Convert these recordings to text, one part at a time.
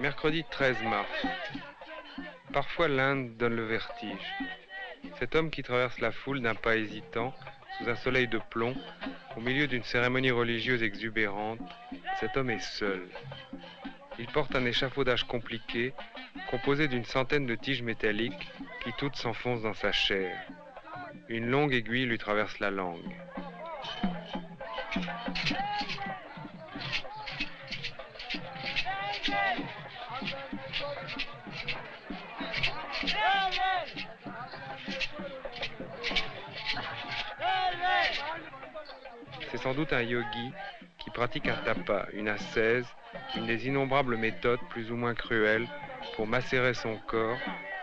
Mercredi 13 mars. Parfois l'Inde donne le vertige. Cet homme qui traverse la foule d'un pas hésitant, sous un soleil de plomb, au milieu d'une cérémonie religieuse exubérante, cet homme est seul. Il porte un échafaudage compliqué, composé d'une centaine de tiges métalliques qui toutes s'enfoncent dans sa chair. Une longue aiguille lui traverse la langue. C'est sans doute un yogi qui pratique un tapa, une ascèse, une des innombrables méthodes plus ou moins cruelles pour macérer son corps,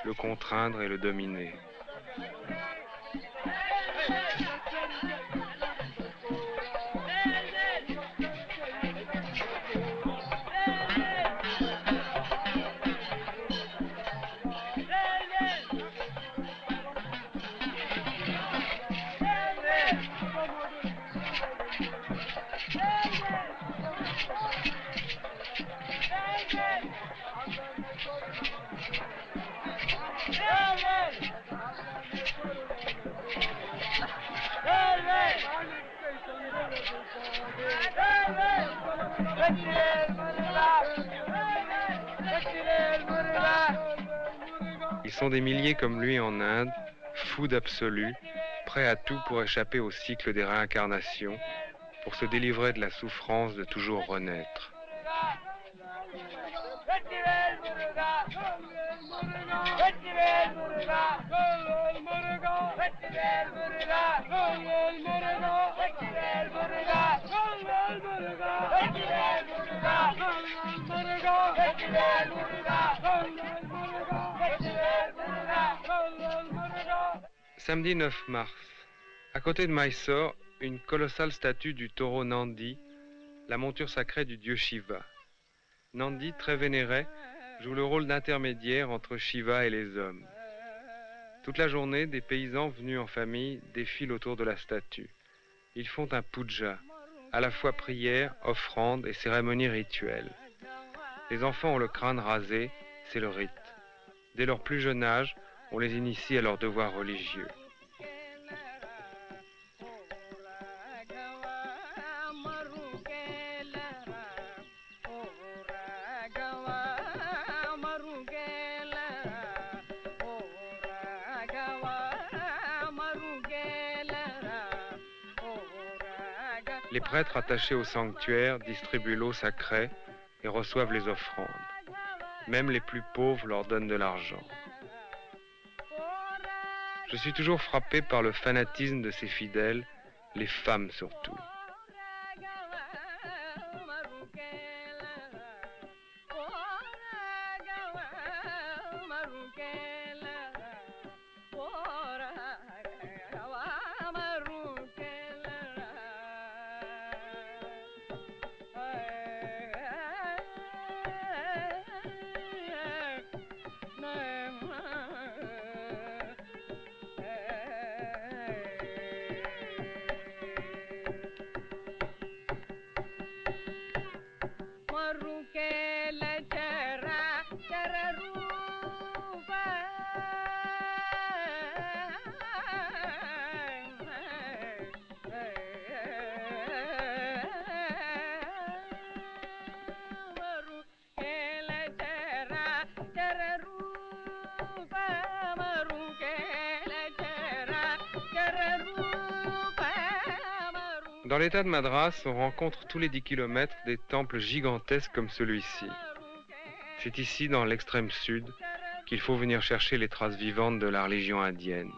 le contraindre et le dominer. Ils sont des milliers comme lui en Inde, fous d'absolu, prêts à tout pour échapper au cycle des réincarnations, pour se délivrer de la souffrance de toujours renaître. Samedi 9 mars. À côté de Mysore, une colossale statue du taureau Nandi, la monture sacrée du dieu Shiva. Nandi, très vénéré, joue le rôle d'intermédiaire entre Shiva et les hommes. Toute la journée, des paysans venus en famille défilent autour de la statue. Ils font un puja, à la fois prière, offrande et cérémonie rituelle. Les enfants ont le crâne rasé, c'est le rite. Dès leur plus jeune âge, on les initie à leurs devoirs religieux. Les prêtres attachés au sanctuaire distribuent l'eau sacrée et reçoivent les offrandes. Même les plus pauvres leur donnent de l'argent. Je suis toujours frappé par le fanatisme de ces fidèles, les femmes surtout. Dans l'état de Madras, on rencontre tous les 10 kilomètres des temples gigantesques comme celui-ci. C'est ici, dans l'extrême sud, qu'il faut venir chercher les traces vivantes de la religion indienne.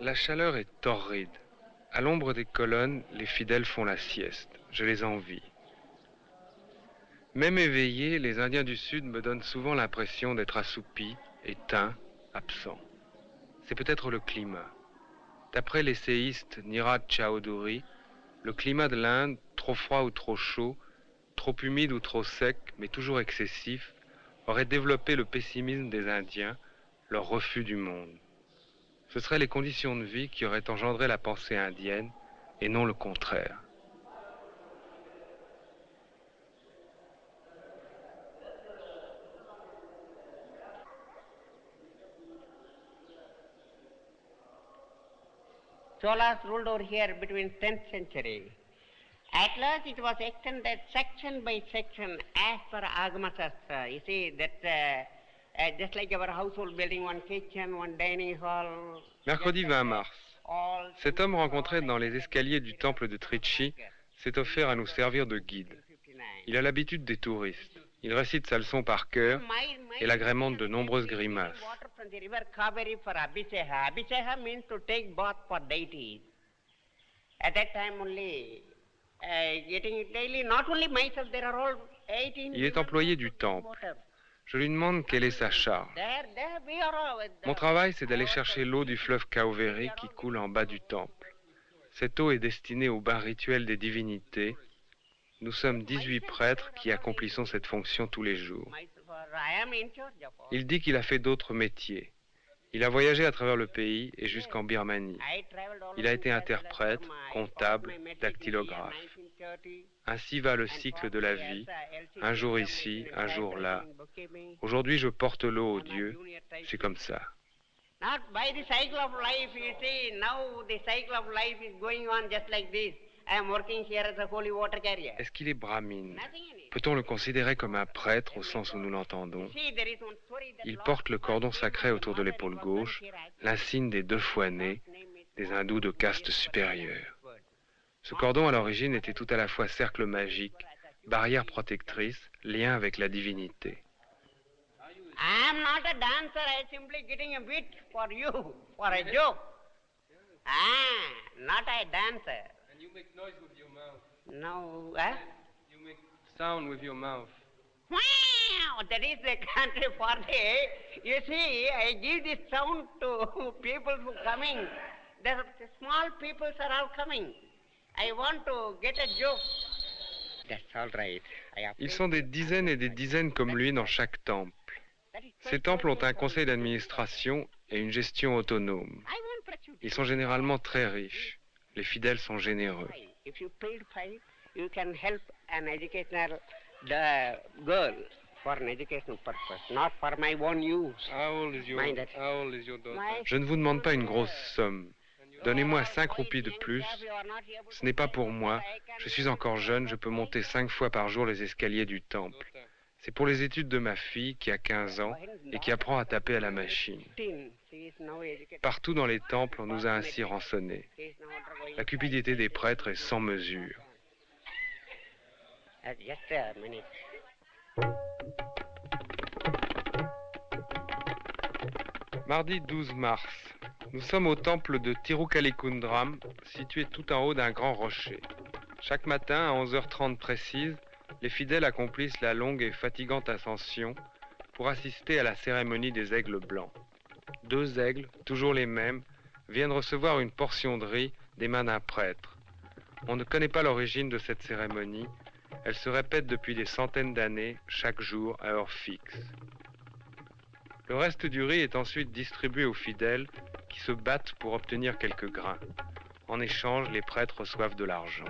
La chaleur est torride. À l'ombre des colonnes, les fidèles font la sieste. Je les envie. Même éveillés, les Indiens du Sud me donnent souvent l'impression d'être assoupis, éteints, absents. C'est peut-être le climat. D'après l'essayiste Nirad Chaudhuri, le climat de l'Inde, trop froid ou trop chaud, trop humide ou trop sec, mais toujours excessif, aurait développé le pessimisme des Indiens, leur refus du monde. Ce seraient les conditions de vie qui auraient engendré la pensée indienne, et non le contraire. Cholas ruled over here between 10th century. At last it was extended section by section as per Agama Shastra. You see, that just like our household building, one kitchen, one dining hall. Mercredi 20 mars. Cet homme rencontré dans les escaliers du temple de Trichy s'est offert à nous servir de guide. Il a l'habitude des touristes. Il récite sa leçon par cœur et l'agrémente de nombreuses grimaces. Il est employé du temple. Je lui demande quelle est sa charge. Mon travail, c'est d'aller chercher l'eau du fleuve Kauveri qui coule en bas du temple. Cette eau est destinée au bain rituel des divinités. Nous sommes 18 prêtres qui accomplissons cette fonction tous les jours. Il dit qu'il a fait d'autres métiers. Il a voyagé à travers le pays et jusqu'en Birmanie. Il a été interprète, comptable, dactylographe. Ainsi va le cycle de la vie, un jour ici, un jour là. Aujourd'hui, je porte l'eau aux dieux, c'est comme ça. Est-ce qu'il est brahmine? Peut-on le considérer comme un prêtre au sens où nous l'entendons? Il porte le cordon sacré autour de l'épaule gauche, l'insigne des 2 fois nés, des hindous de caste supérieure. Ce cordon à l'origine était tout à la fois cercle magique, barrière protectrice, lien avec la divinité. I am not a dancer, I am simply getting a bit for you, for a joke. Not a dancer. And you make noise with your mouth. No, You make sound with your mouth. Wow, that is the country for the, you see, I give this sound to people who coming. The small peoples are all coming. I want to get a joke. That's all right. Ils sont des dizaines et des dizaines comme lui dans chaque temple. Ces temples ont un conseil d'administration et une gestion autonome. Ils sont généralement très riches. Les fidèles sont généreux. If you paid 5, you can help an educational girl for an educational purpose, not for my own use. How old is Mind it. your daughter? Je ne vous demande pas une grosse somme. Donnez-moi 5 roupies de plus. Ce n'est pas pour moi. Je suis encore jeune, je peux monter 5 fois par jour les escaliers du temple. C'est pour les études de ma fille qui a 15 ans et qui apprend à taper à la machine. Partout dans les temples, on nous a ainsi rançonnés. La cupidité des prêtres est sans mesure. Just a minute. Mardi 12 mars. Nous sommes au temple de Tirukalikundram, situé tout en haut d'un grand rocher. Chaque matin, à 11h30 précise, les fidèles accomplissent la longue et fatigante ascension pour assister à la cérémonie des aigles blancs. 2 aigles, toujours les mêmes, viennent recevoir une portion de riz des mains d'un prêtre. On ne connaît pas l'origine de cette cérémonie. Elle se répète depuis des centaines d'années, chaque jour à heure fixe. Le reste du riz est ensuite distribué aux fidèles qui se battent pour obtenir quelques grains. En échange, les prêtres reçoivent de l'argent.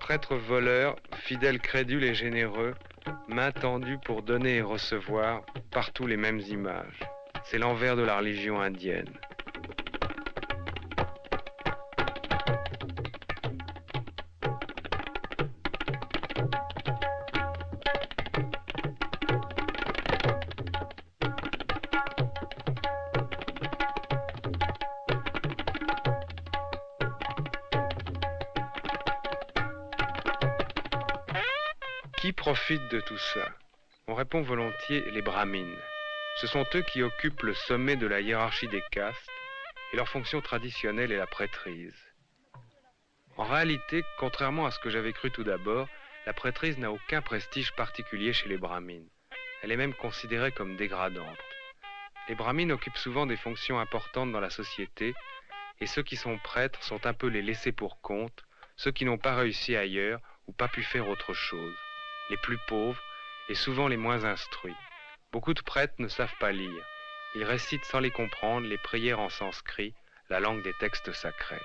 Prêtres voleurs, fidèles crédules et généreux, mains tendues pour donner et recevoir, partout les mêmes images. C'est l'envers de la religion indienne. Qui profite de tout ça? On répond volontiers les brahmines. Ce sont eux qui occupent le sommet de la hiérarchie des castes et leur fonction traditionnelle est la prêtrise. En réalité, contrairement à ce que j'avais cru tout d'abord, la prêtrise n'a aucun prestige particulier chez les brahmines. Elle est même considérée comme dégradante. Les brahmines occupent souvent des fonctions importantes dans la société et ceux qui sont prêtres sont un peu les laissés pour compte, ceux qui n'ont pas réussi ailleurs ou pas pu faire autre chose. Les plus pauvres et souvent les moins instruits. Beaucoup de prêtres ne savent pas lire. Ils récitent sans les comprendre les prières en sanskrit, la langue des textes sacrés.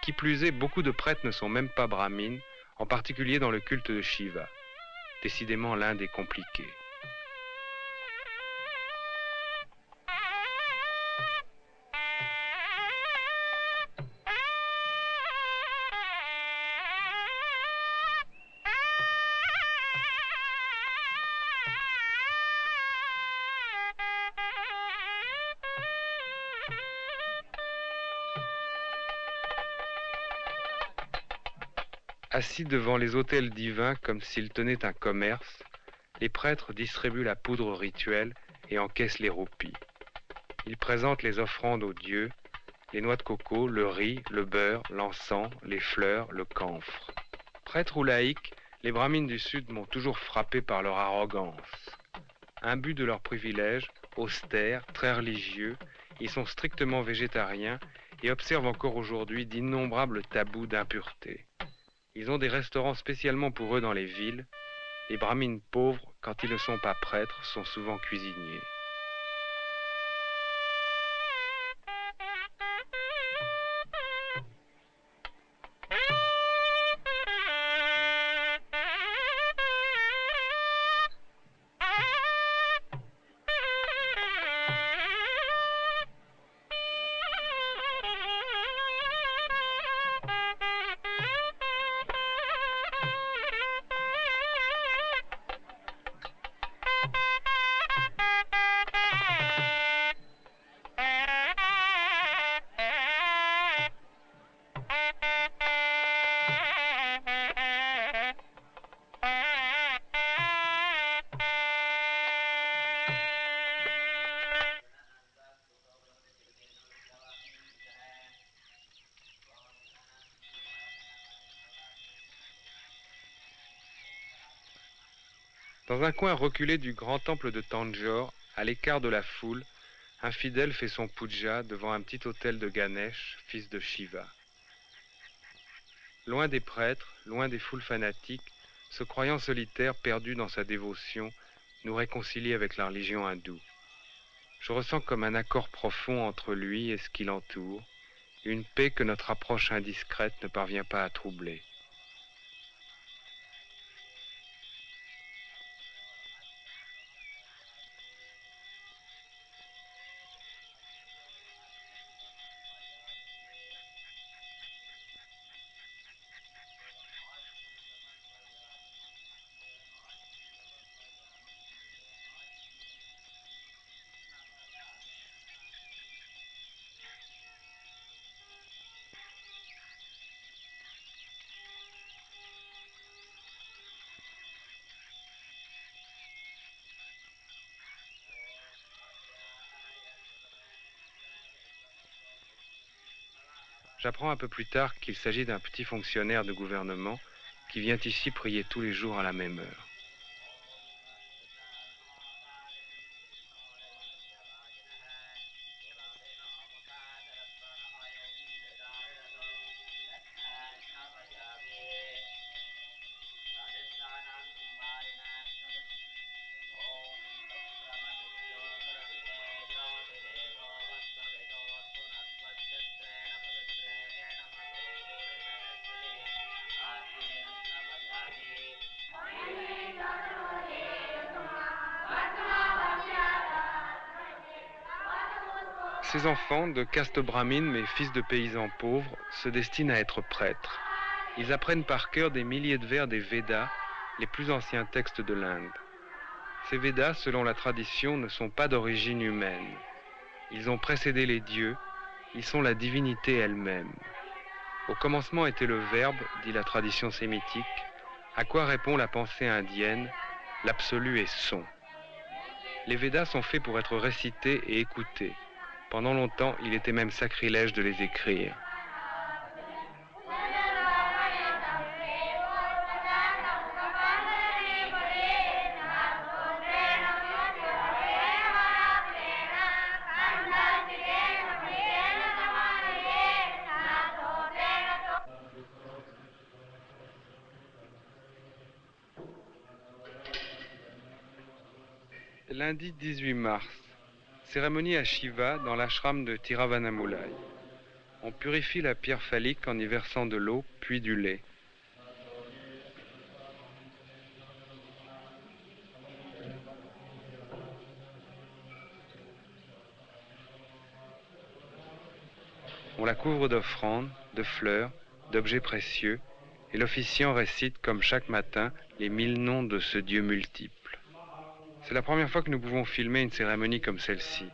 Qui plus est, beaucoup de prêtres ne sont même pas brahmines, en particulier dans le culte de Shiva. Décidément l'un des compliqués. Assis devant les autels divins comme s'ils tenaient un commerce, les prêtres distribuent la poudre rituelle et encaissent les roupies. Ils présentent les offrandes aux dieux, les noix de coco, le riz, le beurre, l'encens, les fleurs, le camphre. Prêtres ou laïcs, les brahmines du Sud m'ont toujours frappé par leur arrogance. Imbus de leurs privilèges, austères, très religieux, ils sont strictement végétariens et observent encore aujourd'hui d'innombrables tabous d'impureté. Ils ont des restaurants spécialement pour eux dans les villes. Les brahmines pauvres, quand ils ne sont pas prêtres, sont souvent cuisiniers. Dans un coin reculé du grand temple de Tanjore, à l'écart de la foule, un fidèle fait son puja devant un petit autel de Ganesh, fils de Shiva. Loin des prêtres, loin des foules fanatiques, Ce croyant solitaire, perdu dans sa dévotion, nous réconcilie avec la religion hindoue. Je ressens comme un accord profond entre lui et ce qui l'entoure, une paix que notre approche indiscrète ne parvient pas à troubler. J'apprends un peu plus tard qu'il s'agit d'un petit fonctionnaire de gouvernement qui vient ici prier tous les jours à la même heure. Ces enfants, de caste brahmine mais fils de paysans pauvres, se destinent à être prêtres. Ils apprennent par cœur des milliers de vers des Védas, les plus anciens textes de l'Inde. Ces Védas, selon la tradition, ne sont pas d'origine humaine. Ils ont précédé les dieux, ils sont la divinité elle-même. Au commencement était le Verbe, dit la tradition sémitique, à quoi répond la pensée indienne, l'absolu est son. Les Védas sont faits pour être récités et écoutés. Pendant longtemps, il était même sacrilège de les écrire. Lundi 18 mars, cérémonie à Shiva dans l'ashram de Tiruvannamalai. On purifie la pierre phallique en y versant de l'eau, puis du lait. On la couvre d'offrandes, de fleurs, d'objets précieux, et l'officiant récite comme chaque matin les 1000 noms de ce Dieu multiple. C'est la première fois que nous pouvons filmer une cérémonie comme celle-ci.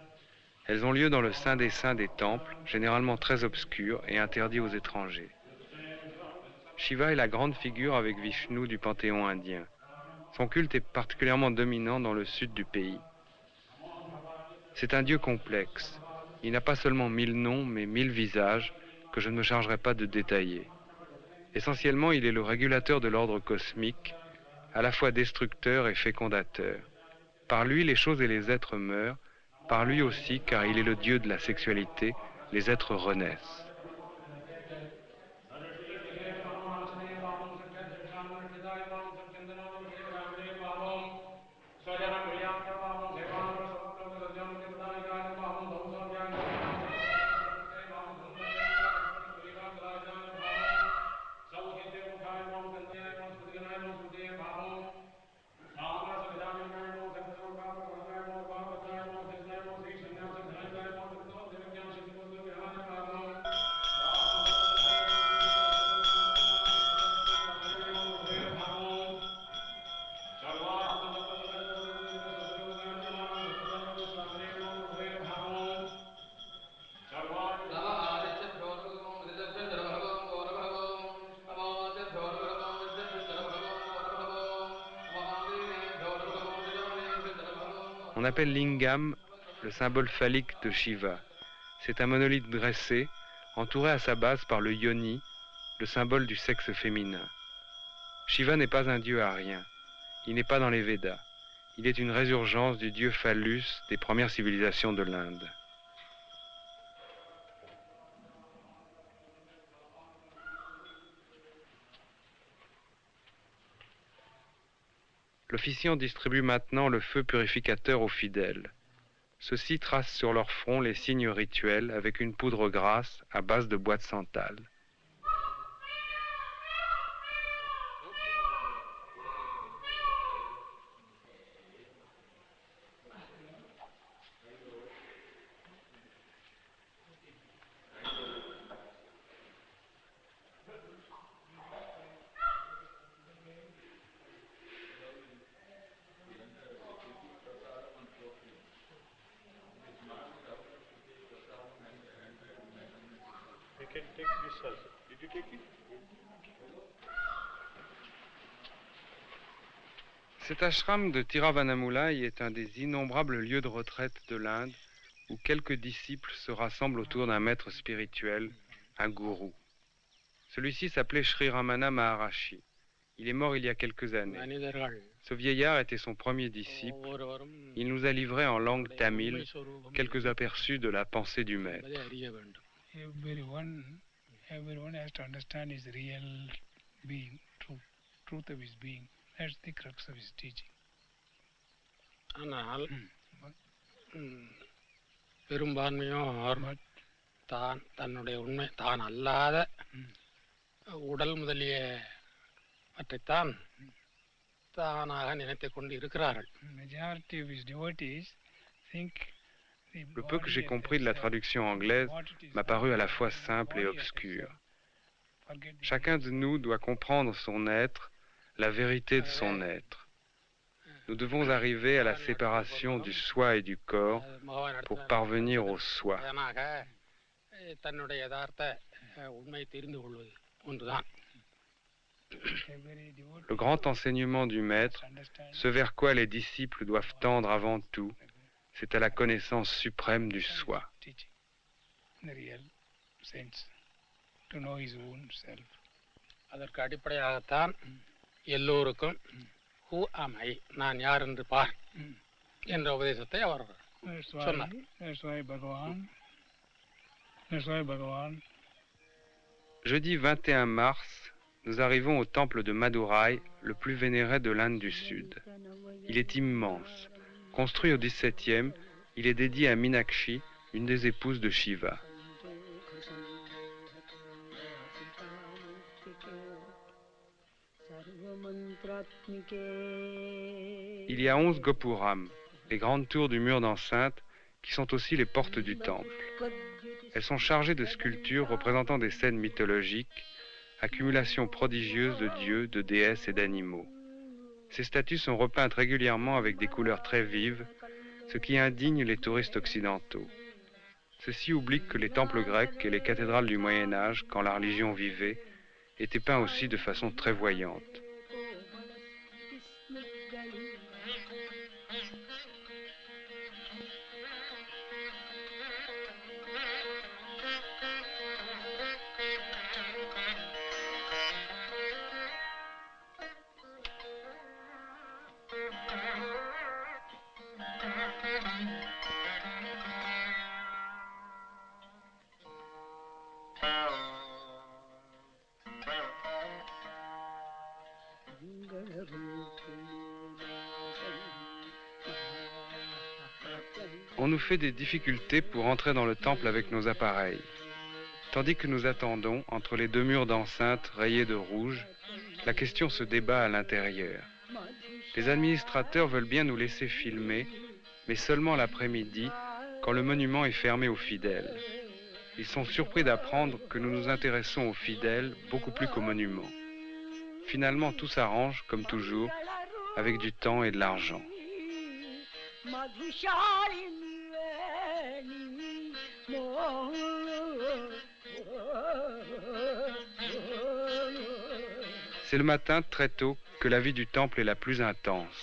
Elles ont lieu dans le saint des saints des temples, généralement très obscurs et interdits aux étrangers. Shiva est la grande figure avec Vishnu du panthéon indien. Son culte est particulièrement dominant dans le sud du pays. C'est un dieu complexe. Il n'a pas seulement 1000 noms, mais 1000 visages que je ne me chargerai pas de détailler. Essentiellement, il est le régulateur de l'ordre cosmique, à la fois destructeur et fécondateur. Par lui, les choses et les êtres meurent. Par lui aussi, car il est le dieu de la sexualité, les êtres renaissent. On appelle Lingam le symbole phallique de Shiva. C'est un monolithe dressé, entouré à sa base par le yoni, le symbole du sexe féminin. Shiva n'est pas un dieu arien. Il n'est pas dans les Védas. Il est une résurgence du dieu phallus des premières civilisations de l'Inde. L'officiant distribue maintenant le feu purificateur aux fidèles. Ceux-ci tracent sur leur front les signes rituels avec une poudre grasse à base de bois de santal. You can take this also. Did you take it? Cet ashram de Tiruvannamalai est un des innombrables lieux de retraite de l'Inde où quelques disciples se rassemblent autour d'un maître spirituel, un gourou. Celui-ci s'appelait Sri Ramana Maharashi. Il est mort il y a quelques années. Ce vieillard était son premier disciple. Il nous a livré en langue tamile quelques aperçus de la pensée du maître. Everyone has to understand his real being, truth of his being. That's the crux of his teaching. ஆனால் பெரும்பான்மையோர் தான் தன்னுடைய உண்மை தான் அல்லாத உடல் முதலிய பற்றித்தான் தானாக நினைத்துக் கொண்டு இருக்கிறார்கள். Majority of his devotees think. Le peu que j'ai compris de la traduction anglaise m'a paru à la fois simple et obscur. Chacun de nous doit comprendre son être, la vérité de son être. Nous devons arriver à la séparation du soi et du corps pour parvenir au soi. Le grand enseignement du maître, ce vers quoi les disciples doivent tendre avant tout, c'est à la connaissance suprême du soi. அதற்கு அடிப்படையாகத்தான் எல்லோருக்கும் ஹூ ஆம் ஐ நான் யார் என்று பார் என்ற உபதேசத்தை அவர் சொன்னார். Jeudi 21 mars, nous arrivons au temple de Madurai, le plus vénéré de l'Inde du Sud. Il est immense. Construit au XVIIe, il est dédié à Minakshi, une des épouses de Shiva. Il y a 11 Gopuram, les grandes tours du mur d'enceinte, qui sont aussi les portes du temple. Elles sont chargées de sculptures représentant des scènes mythologiques, accumulation prodigieuse de dieux, de déesses et d'animaux. Ces statues sont repeintes régulièrement avec des couleurs très vives, ce qui indigne les touristes occidentaux. Ceux-ci oublient que les temples grecs et les cathédrales du Moyen-Âge, quand la religion vivait, étaient peints aussi de façon très voyante. On nous fait des difficultés pour entrer dans le temple avec nos appareils. Tandis que nous attendons, entre les deux murs d'enceinte rayés de rouge, la question se débat à l'intérieur. Les administrateurs veulent bien nous laisser filmer, mais seulement l'après-midi, quand le monument est fermé aux fidèles. Ils sont surpris d'apprendre que nous nous intéressons aux fidèles beaucoup plus qu'au monument. Finalement, tout s'arrange, comme toujours, avec du temps et de l'argent. C'est le matin, très tôt, que la vie du temple est la plus intense.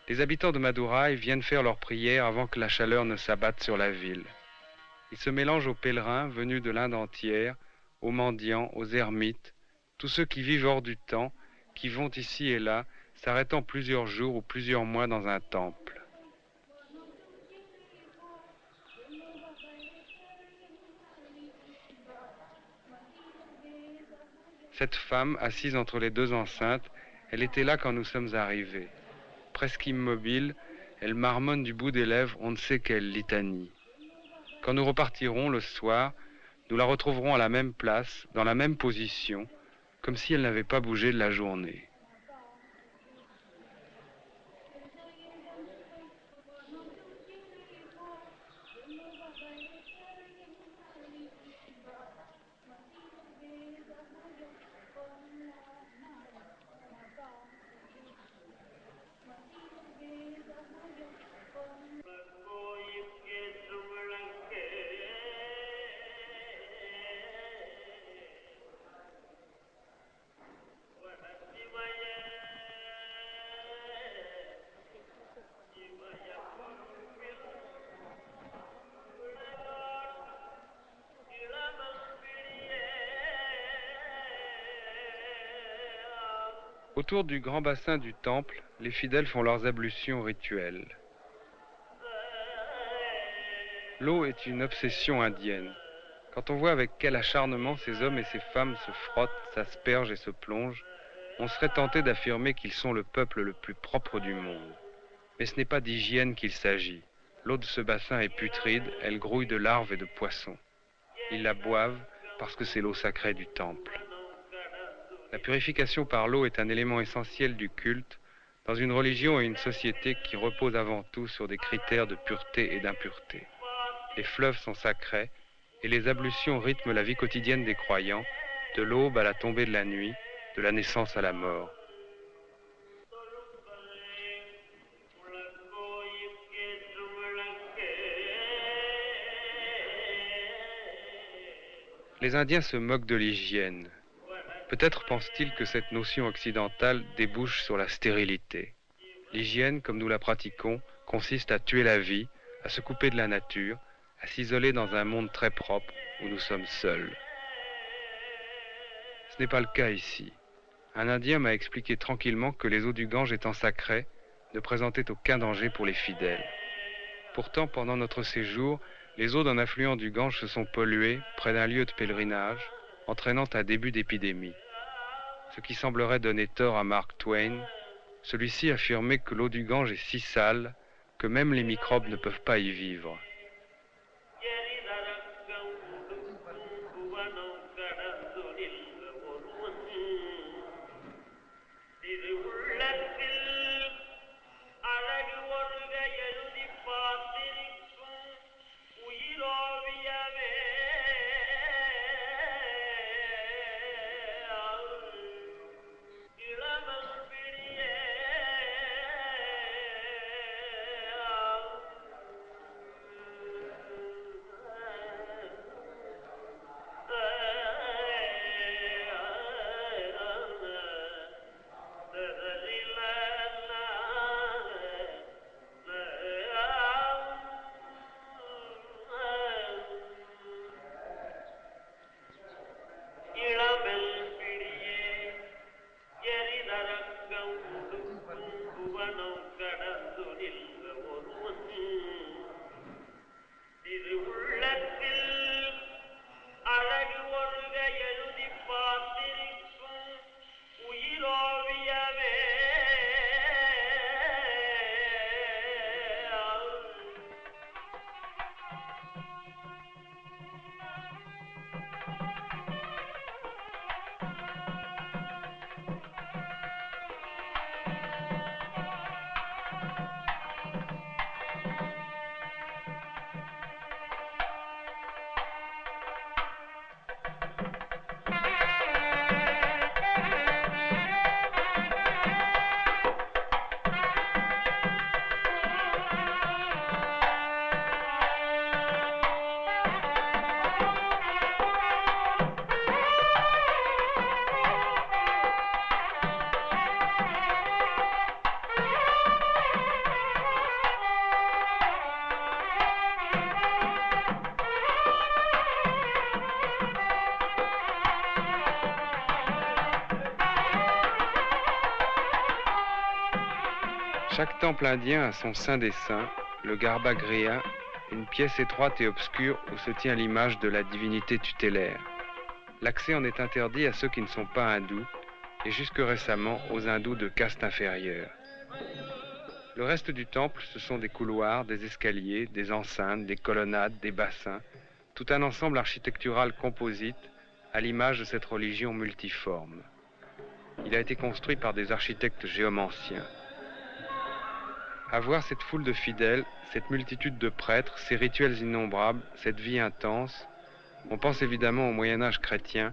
Les habitants de Madurai viennent faire leurs prières avant que la chaleur ne s'abatte sur la ville. Ils se mélangent aux pèlerins venus de l'Inde entière, aux mendiants, aux ermites, tous ceux qui vivent hors du temps, qui vont ici et là, s'arrêtant plusieurs jours ou plusieurs mois dans un temple. Cette femme, assise entre les deux enceintes, elle était là quand nous sommes arrivés. presque immobile, elle marmonne du bout des lèvres on ne sait quelle litanie. Quand nous repartirons le soir, nous la retrouverons à la même place, dans la même position, comme si elle n'avait pas bougé de la journée. Autour du grand bassin du temple, les fidèles font leurs ablutions rituelles. L'eau est une obsession indienne. Quand on voit avec quel acharnement ces hommes et ces femmes se frottent, s'aspergent et se plongent, on serait tenté d'affirmer qu'ils sont le peuple le plus propre du monde. Mais ce n'est pas d'hygiène qu'il s'agit. L'eau de ce bassin est putride, elle grouille de larves et de poissons. Ils la boivent parce que c'est l'eau sacrée du temple. La purification par l'eau est un élément essentiel du culte dans une religion et une société qui reposent avant tout sur des critères de pureté et d'impureté. Les fleuves sont sacrés et les ablutions rythment la vie quotidienne des croyants, de l'aube à la tombée de la nuit, de la naissance à la mort. Les Indiens se moquent de l'hygiène. Peut-être pensent-ils que cette notion occidentale débouche sur la stérilité. L'hygiène, comme nous la pratiquons, consiste à tuer la vie, à se couper de la nature, à s'isoler dans un monde très propre où nous sommes seuls. Ce n'est pas le cas ici. Un Indien m'a expliqué tranquillement que les eaux du Gange étant sacrées, ne présentaient aucun danger pour les fidèles. Pourtant, pendant notre séjour, les eaux d'un affluent du Gange se sont polluées près d'un lieu de pèlerinage, entraînant un début d'épidémie. Ce qui semblerait donner tort à Mark Twain, celui-ci affirmait que l'eau du Gange est si sale que même les microbes ne peuvent pas y vivre. Chaque temple indien a son saint des saints, le Garbhagriha, une pièce étroite et obscure où se tient l'image de la divinité tutélaire. L'accès en est interdit à ceux qui ne sont pas hindous et jusque récemment aux hindous de caste inférieure. Le reste du temple, ce sont des couloirs, des escaliers, des enceintes, des colonnades, des bassins, tout un ensemble architectural composite à l'image de cette religion multiforme. Il a été construit par des architectes géomanciens. À voir cette foule de fidèles, cette multitude de prêtres, ces rituels innombrables, cette vie intense, on pense évidemment au Moyen-Âge chrétien,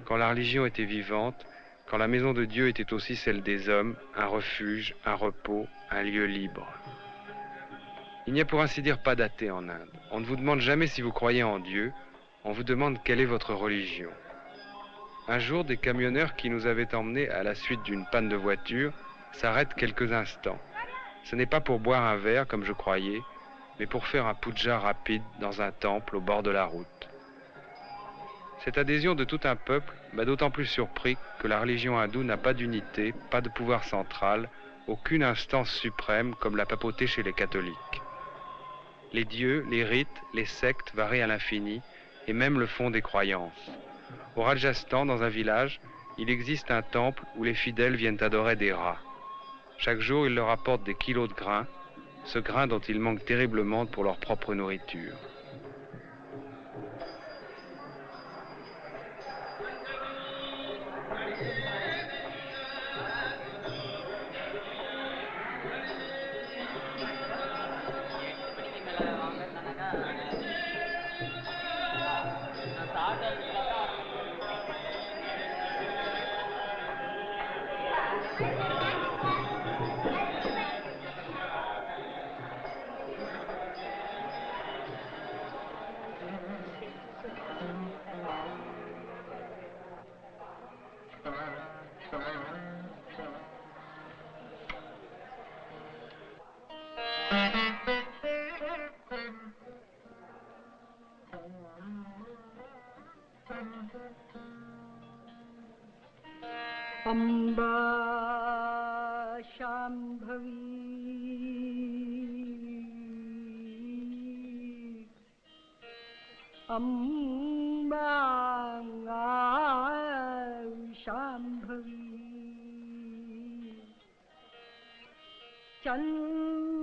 quand la religion était vivante, quand la maison de Dieu était aussi celle des hommes, un refuge, un repos, un lieu libre. Il n'y a pour ainsi dire pas d'athée en Inde. On ne vous demande jamais si vous croyez en Dieu, on vous demande quelle est votre religion. Un jour, des camionneurs qui nous avaient emmenés à la suite d'une panne de voiture s'arrêtent quelques instants. Ce n'est pas pour boire un verre comme je croyais, mais pour faire un puja rapide dans un temple au bord de la route. Cette adhésion de tout un peuple m'a d'autant plus surpris que la religion hindoue n'a pas d'unité, pas de pouvoir central, aucune instance suprême comme la papauté chez les catholiques. Les dieux, les rites, les sectes varient à l'infini, et même le fond des croyances. Au Rajasthan, dans un village, il existe un temple où les fidèles viennent adorer des rats. Chaque jour, ils leur apportent des kilos de grains, ce grain dont ils manquent terriblement pour leur propre nourriture. Amba Shambhavi Amba Shambhavi Chandramauli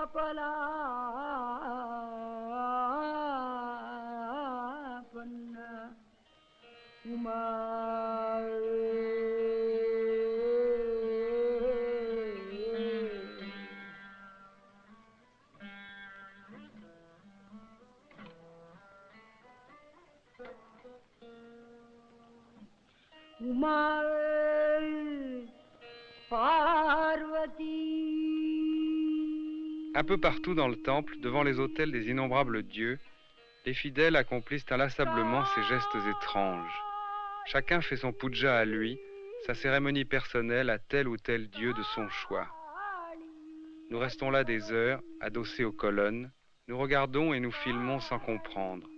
Apalapanna Umar Umar Parvati. Un peu partout dans le temple, devant les autels des innombrables dieux, les fidèles accomplissent inlassablement ces gestes étranges. Chacun fait son puja à lui, sa cérémonie personnelle à tel ou tel dieu de son choix. Nous restons là des heures, adossés aux colonnes, nous regardons et nous filmons sans comprendre.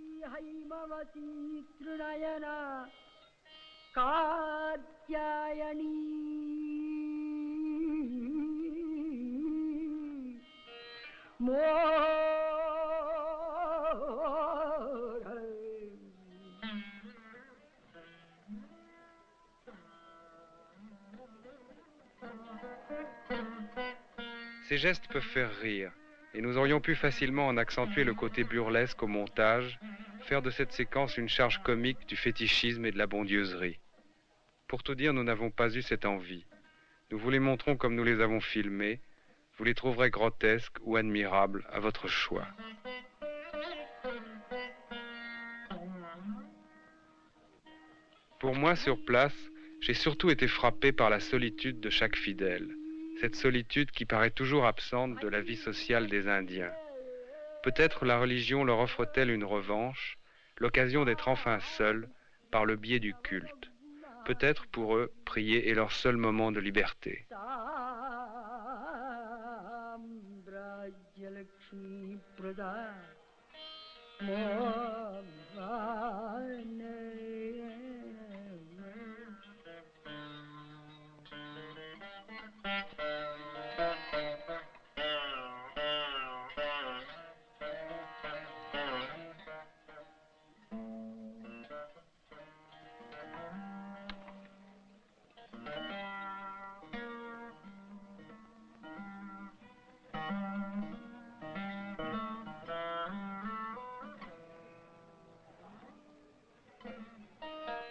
Ces gestes peuvent faire rire, et nous aurions pu facilement en accentuer le côté burlesque au montage, faire de cette séquence une charge comique du fétichisme et de la bondieuserie. Pour tout dire, nous n'avons pas eu cette envie. Nous vous les montrons comme nous les avons filmés. Vous les trouverez grotesques ou admirables à votre choix. Pour moi, sur place, j'ai surtout été frappé par la solitude de chaque fidèle. Cette solitude qui paraît toujours absente de la vie sociale des Indiens. Peut-être la religion leur offre-t-elle une revanche, l'occasion d'être enfin seuls par le biais du culte. Peut-être pour eux, prier est leur seul moment de liberté.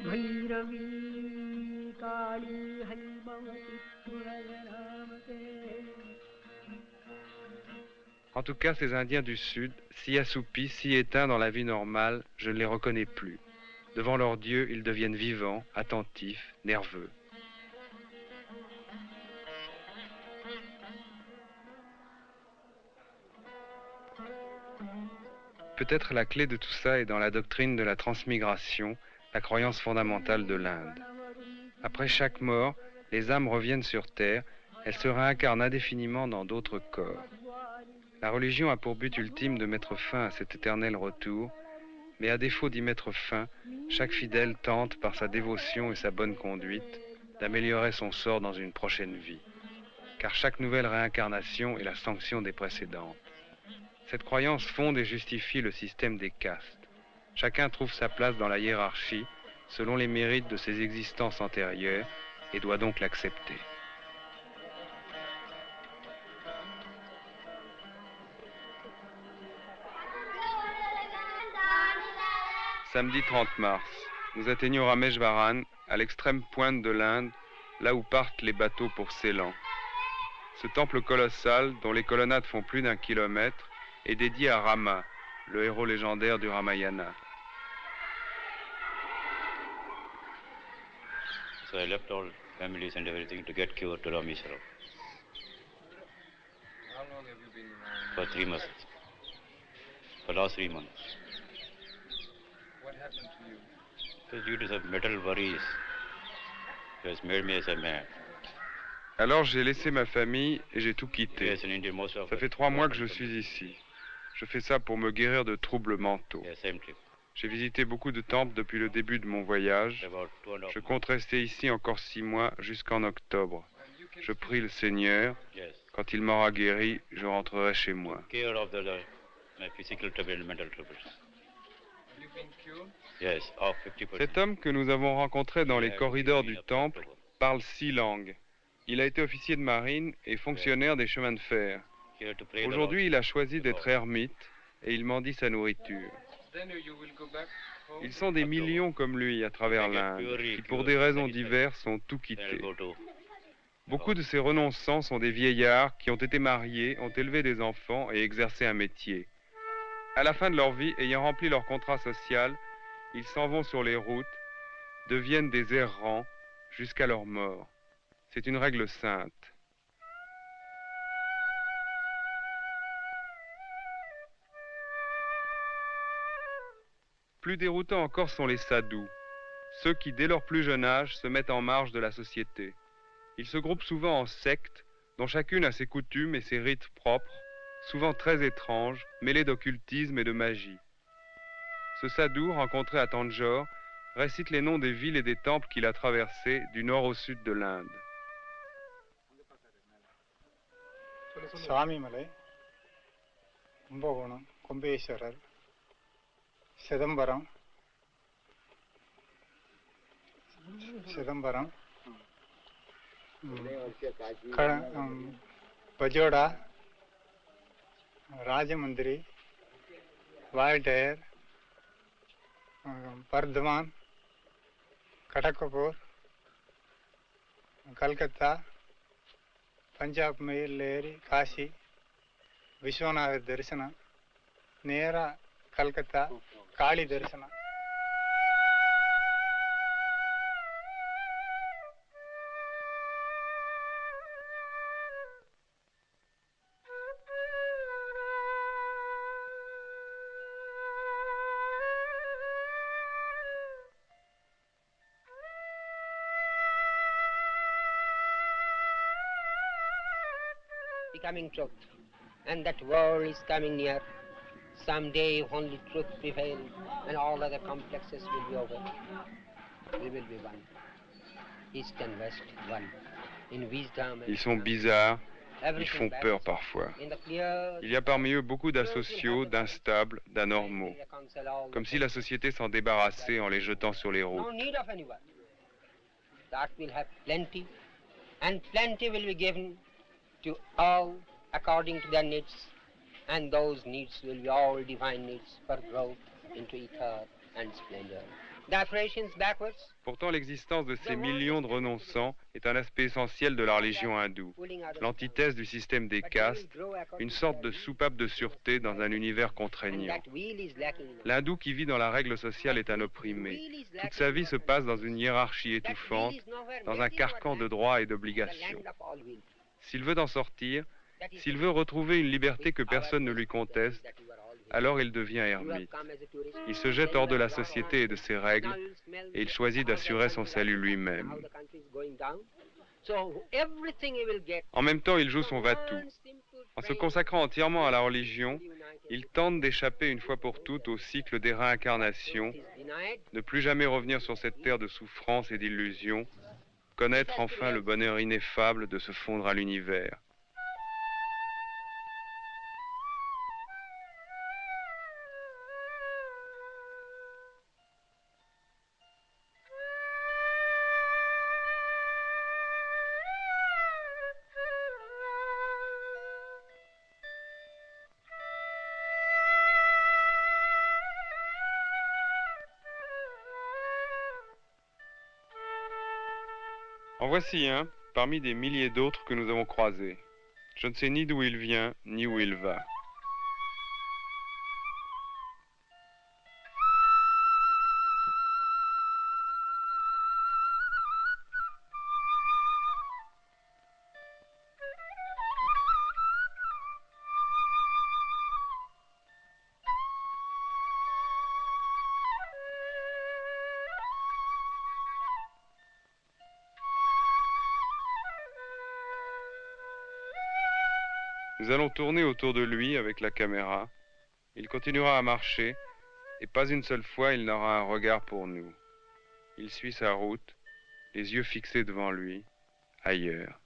Bhairavi Kali Haimavati तुरयनामते. En tout cas, ces Indiens du Sud, si assoupis, si éteints dans la vie normale, je ne les reconnais plus. Devant leur Dieu, ils deviennent vivants, attentifs, nerveux. Peut-être la clé de tout ça est dans la doctrine de la transmigration, la croyance fondamentale de l'Inde. Après chaque mort, les âmes reviennent sur Terre, elles se réincarnent indéfiniment dans d'autres corps. La religion a pour but ultime de mettre fin à cet éternel retour, mais à défaut d'y mettre fin, chaque fidèle tente, par sa dévotion et sa bonne conduite, d'améliorer son sort dans une prochaine vie. Car chaque nouvelle réincarnation est la sanction des précédentes. Cette croyance fonde et justifie le système des castes. Chacun trouve sa place dans la hiérarchie, selon les mérites de ses existences antérieures, et doit donc l'accepter. Samedi 30 mars, nous atteignons Rameshvaran, à l'extrême pointe de l'Inde, là où partent les bateaux pour Ceylan. Ce temple colossal, dont les colonnades font plus d'1 kilomètre, est dédié à Rama, le héros légendaire du Ramayana. So I left all families and everything to get cured to Rameshwaram. How long have you been For 3 months. For last 3 months. What happened to you? So due to some mental worries, it has made me as a man. Alors j'ai laissé ma famille et j'ai tout quitté. Yes, in India, most of Ça fait 3 mois que je suis ici. Je fais ça pour me guérir de troubles mentaux. Yeah, same trip. J'ai visité beaucoup de temples depuis le début de mon voyage. About 2.5 Je compte rester ici encore 6 mois jusqu'en octobre. Je prie le Seigneur. Yes. Quand il m'aura guéri, je rentrerai chez moi. Care of my physical trouble and mental troubles. Yes, of 50%. Cet homme que nous avons rencontré dans les corridors du temple parle 6 langues. Il a été officier de marine et fonctionnaire des chemins de fer. Here to pray the Aujourd'hui, Lord. il a choisi d'être ermite et il mendie sa nourriture. Ils sont des millions comme lui à travers l'Inde, qui pour des raisons diverses ont tout Then I'll quitté. go to Beaucoup de ces renonçants sont des vieillards qui ont été mariés, ont élevé des enfants et exercé un métier. À la fin de leur vie, ayant rempli leur contrat social, ils s'en vont sur les routes, deviennent des errants jusqu'à leur mort. C'est une règle sainte. Plus déroutants encore sont les sadhus, ceux qui, dès leur plus jeune âge, se mettent en marge de la société. Ils se groupent souvent en sectes, dont chacune a ses coutumes et ses rites propres, souvent très étranges, mêlés d'occultisme et de magie. Ce sadhu, rencontré à Tanjore, récite les noms des villes et des temples qu'il a traversés du nord au sud de l'Inde. Swamimalai, Kumbakonam, Kumbeswarar, Chidambaram, பஜோடா, Rajahmundry, Waltair, Bardhaman, Kharagpur, Calcutta, Punjab mail ஏரி காசி, விஸ்வநாத தரிசனம், நேராக கல்கத்தா காளி தரிசனம். Becoming truth, and that world is coming near. Someday only truth prevails, and all other complexes will be over. We will be one. East and west, one. In wisdom and Ils sont bizarres, ils everything font peur balanced. parfois. In the clear, Il y a parmi eux beaucoup d'asociaux, d'instables, d'anormaux, reconcile all comme the si la société s'en débarrassait en les jetant sur les no routes. need of anyone. That will have plenty, and plenty will be given to all according to their needs, and those needs will be all divine needs for growth into ether and splendor. the operations backwards. Pourtant, l'existence de ces millions de renonçants est un aspect essentiel de la religion hindoue, l'antithèse du système des castes, une sorte de soupape de sûreté dans un univers contraignant. L'hindou qui vit dans la règle sociale est un opprimé. Toute sa vie se passe dans une hiérarchie étouffante, dans un carcan de droits et d'obligations. S'il veut en sortir, s'il veut retrouver une liberté que personne ne lui conteste, alors il devient ermite. Il se jette hors de la société et de ses règles, et il choisit d'assurer son salut lui-même. En même temps, il joue son va-tout. En se consacrant entièrement à la religion, il tente d'échapper une fois pour toutes au cycle des réincarnations, ne plus jamais revenir sur cette terre de souffrance et d'illusions, connaître enfin le bonheur ineffable de se fondre à l'univers. En voici un, parmi des milliers d'autres que nous avons croisés. Je ne sais ni d'où il vient, ni où il va. Nous allons tourner autour de lui avec la caméra. Il continuera à marcher, et pas une seule fois il n'aura un regard pour nous. Il suit sa route, les yeux fixés devant lui, ailleurs.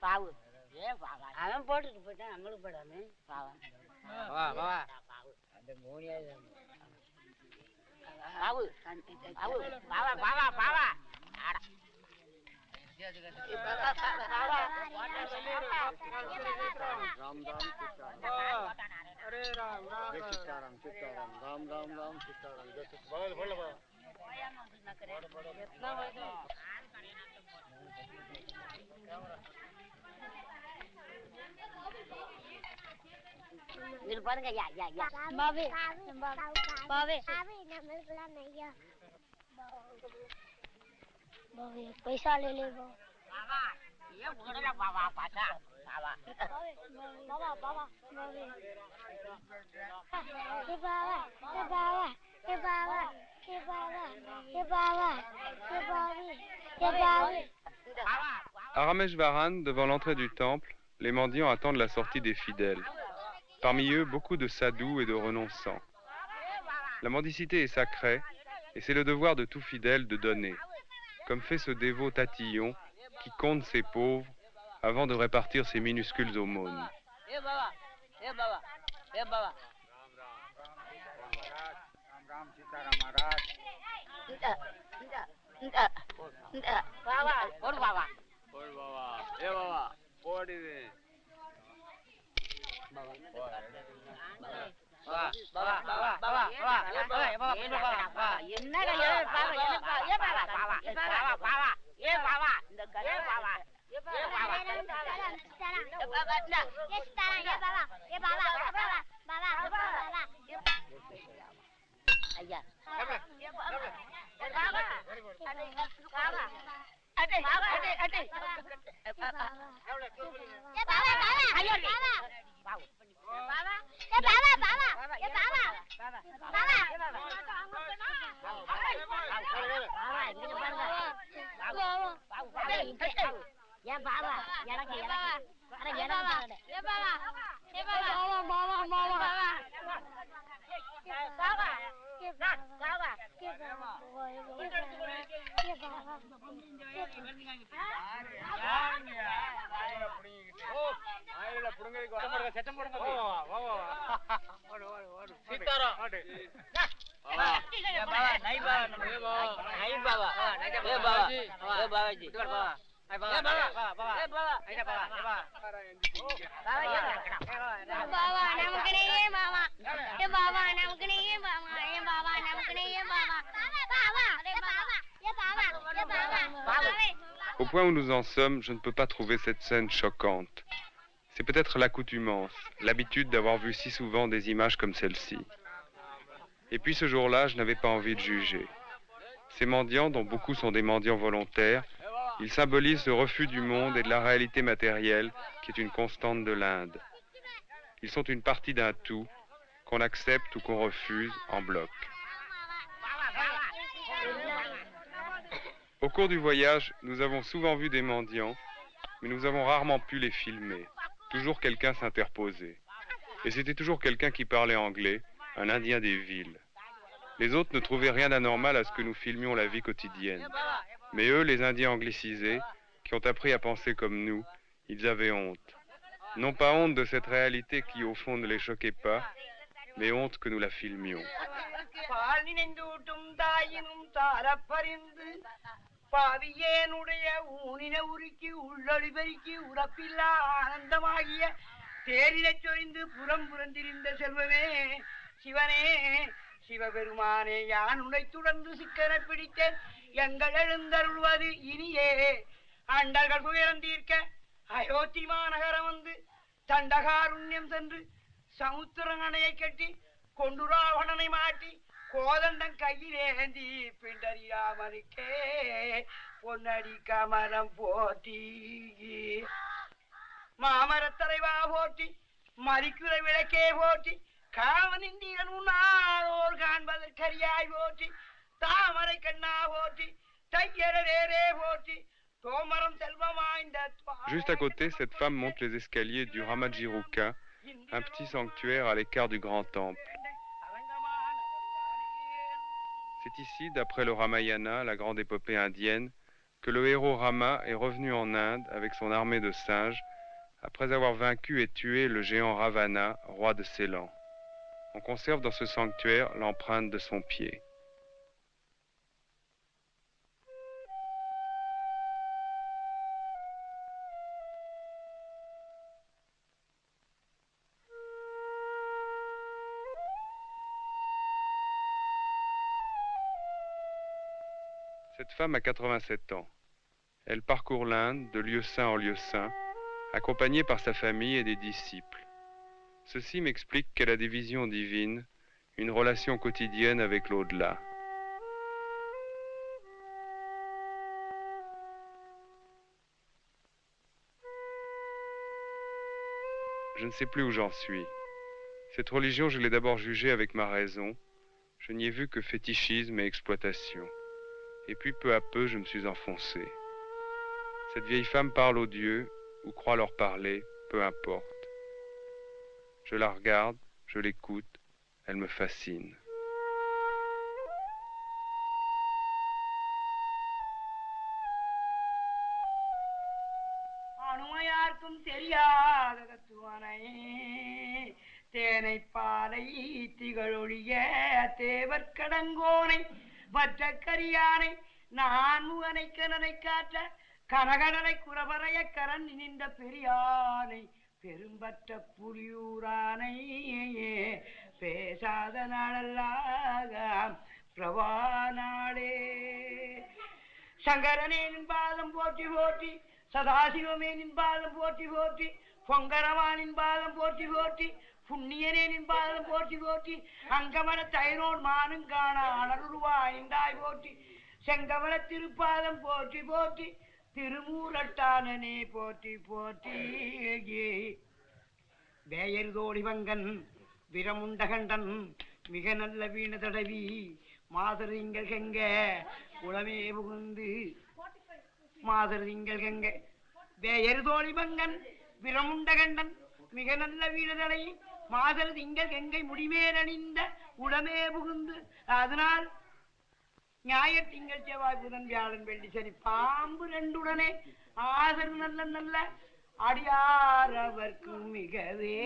பாவு அவன் போட்டுட்டு போயிட்டான் நம்மளுக்கு போடாம பாவம் அந்த மூணியாவது பாவு பாவா பாவா பாவா இது பாருங்க யா யா யா பாவே பாவே பாவே நம்மளுக்குலாம் நையா பாவே पैसा ले ले बाबा ये बोलला बाबा पाछा बाबा बाबा बाबा बावे ये बाबा ये बाबा ये बाबा ये बाबा ये बाबा ये बावी ये बावी À Rameshvaran, devant l'entrée du temple, les mendiants attendent la sortie des fidèles. Parmi eux, beaucoup de sadhus et de renonçants. La mendicité est sacrée, et c'est le devoir de tout fidèle de donner, comme fait ce dévot tatillon qui compte ses pauvres avant de répartir ses minuscules aumônes. Au point où nous en sommes, je ne peux pas trouver cette scène choquante. C'est peut-être l'accoutumance, l'habitude d'avoir vu si souvent des images comme celle-ci. Et puis ce jour-là, je n'avais pas envie de juger. Ces mendiants, dont beaucoup sont des mendiants volontaires, ils symbolisent le refus du monde et de la réalité matérielle qui est une constante de l'Inde. Ils sont une partie d'un tout, qu'on accepte ou qu'on refuse en bloc. Au cours du voyage, nous avons souvent vu des mendiants, mais nous avons rarement pu les filmer. Toujours quelqu'un s'interposait. Et c'était toujours quelqu'un qui parlait anglais, un Indien des villes. Les autres ne trouvaient rien d'anormal à ce que nous filmions la vie quotidienne. Mais eux, les Indiens anglicisés, qui ont appris à penser comme nous, ils avaient honte. Non pas honte de cette réalité qui, au fond, ne les choquait pas, mais honte que nous la filmions. சிவபெருமானே யான் உன்னை துறந்து சிக்கன பிடித்தேன் எங்கள் எழுந்தருள்வது இனியே அண்டர்கள் துயரம் தீர்க்க அயோத்தி மாநகரம் வந்து தண்டகாருண்யம் சென்று சமுத்திரங்கனையை கட்டி கொண்டு ராவணனை மாட்டி கோதண்டம் கையிலேந்தி பிண்டறியாமனுக்கே பொன்னடி கமலம் போட்டி மாமரத்தலைவா போட்டி மதிக்குற விளக்கே போட்டி காவனிந்திரன் உன்னாரோர் காண்பதற்கரியாய் போற்றி தாமரை கண்ணா போற்றி தையரே போற்றி தோமரம் செல்வமாய்ந்த. Juste à côté, cette femme monte les escaliers du Ramajiruka, un petit sanctuaire à l'écart du grand temple. C'est ici, d'après le Ramayana, la grande épopée indienne, que le héros Rama est revenu en Inde avec son armée de singes, après avoir vaincu et tué le géant Ravana, roi de Ceylan. On conserve dans ce sanctuaire l'empreinte de son pied. Cette femme a 87 ans. Elle parcourt l'Inde de lieu saint en lieu saint, accompagnée par sa famille et des disciples. Ceci m'explique qu'elle a des visions divines, une relation quotidienne avec l'au-delà. Je ne sais plus où j'en suis. Cette religion, je l'ai d'abord jugée avec ma raison. Je n'y ai vu que fétichisme et exploitation. Et puis peu à peu, je me suis enfoncé. Cette vieille femme parle aux dieux, ou croit leur parler, peu importe. Je la regarde, je l'écoute, elle me fascine. அணுமையார்க்கும் தெரியாத தத்துவனை தேனை பாலை திகழொழிய தேவற்கடங்கோனை மற்ற கரியானை நான் முகனை கனனை காற்ற கனகடலை குறவரைய கரண் நின்ற பெரியானை பெரும்பற்ற புலியூரானை பேசாத நாளல்லாக பிரபா நாடே சங்கரனின் பாதம் போற்றி போற்றி சதாசிவமேனின் பாதம் போற்றி போற்றி, பொங்கரவானின் பாதம் போற்றி போற்றி, புண்ணியனேனின் பாதம் போற்றி போற்றி, அங்கமர தைரோன் மானும் காண அனருருவாய்ந்தாய் போற்றி, செங்கமல திருப்பாதம் போற்றி போற்றி, திருமூலட்டானனே போற்றி போற்றி. வேயர் தோழி வங்கன் விரமுண்டகண்டன் மிக நல்ல வீண தடவி மாதறிங்கள் கெங்க உளமே புகுந்து, மாதறிங்கள் கெங்க வேயர் தோழி வங்கன் விரமுண்டகண்டன் மிக நல்ல வீண தடவி மாதர் திங்கள் கெங்கை முடிமேலணிந்த உளமே புகுந்து. அதனால் ஞாயிறு திங்கள் செவ்வாய் புதன் வியாழன் வெள்ளி சனி பாம்பு ரெண்டுடனே ஆதர் நல்ல நல்ல அடியாரவர்க்கும் மிகவே